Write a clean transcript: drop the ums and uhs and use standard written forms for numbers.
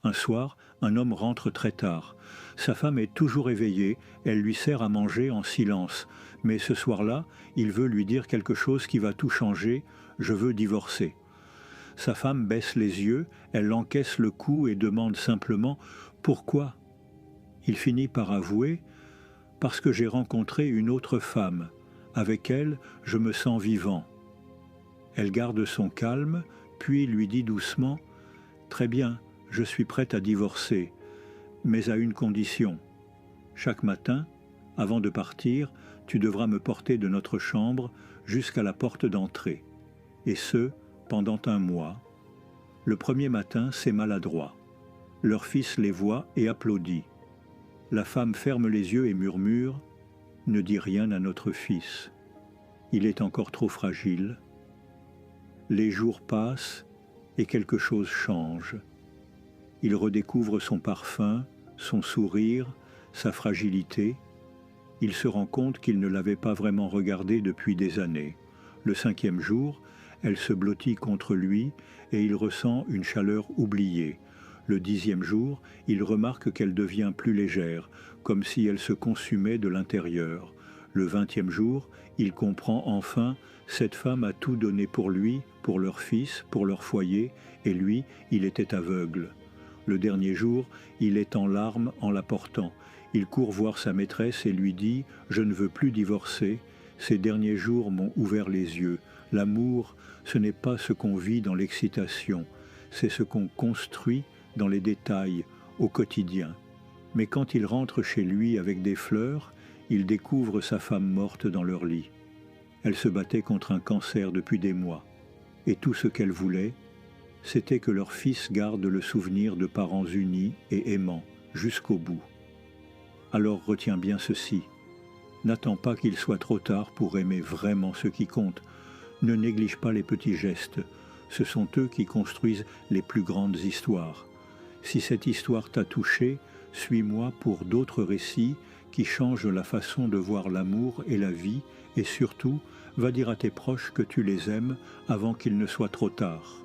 Un soir, un homme rentre très tard. Sa femme est toujours éveillée, elle lui sert à manger en silence. Mais ce soir-là, il veut lui dire quelque chose qui va tout changer, je veux divorcer. Sa femme baisse les yeux, elle encaisse le coup et demande simplement « Pourquoi ?» Il finit par avouer « Parce que j'ai rencontré une autre femme. Avec elle, je me sens vivant. » Elle garde son calme, puis lui dit doucement « Très bien, je suis prête à divorcer, mais à une condition. Chaque matin, avant de partir, tu devras me porter de notre chambre jusqu'à la porte d'entrée, et ce, pendant un mois. Le premier matin, c'est maladroit. Leur fils les voit et applaudit. La femme ferme les yeux et murmure « Ne dis rien à notre fils. Il est encore trop fragile. » Les jours passent et quelque chose change. Il redécouvre son parfum, son sourire, sa fragilité. Il se rend compte qu'il ne l'avait pas vraiment regardée depuis des années. Le 5e jour, elle se blottit contre lui et il ressent une chaleur oubliée. Le 10e jour, il remarque qu'elle devient plus légère, comme si elle se consumait de l'intérieur. Le 20e jour, il comprend enfin, cette femme a tout donné pour lui, pour leur fils, pour leur foyer, et lui, il était aveugle. Le dernier jour, il est en larmes en la portant. Il court voir sa maîtresse et lui dit « Je ne veux plus divorcer. Ces derniers jours m'ont ouvert les yeux. L'amour, ce n'est pas ce qu'on vit dans l'excitation, c'est ce qu'on construit dans les détails, au quotidien. » Mais quand il rentre chez lui avec des fleurs, il découvre sa femme morte dans leur lit. Elle se battait contre un cancer depuis des mois. Et tout ce qu'elle voulait, c'était que leur fils garde le souvenir de parents unis et aimants jusqu'au bout. Alors retiens bien ceci. N'attends pas qu'il soit trop tard pour aimer vraiment ce qui compte. Ne néglige pas les petits gestes. Ce sont eux qui construisent les plus grandes histoires. Si cette histoire t'a touché, suis-moi pour d'autres récits qui changent la façon de voir l'amour et la vie, et surtout, va dire à tes proches que tu les aimes avant qu'il ne soit trop tard.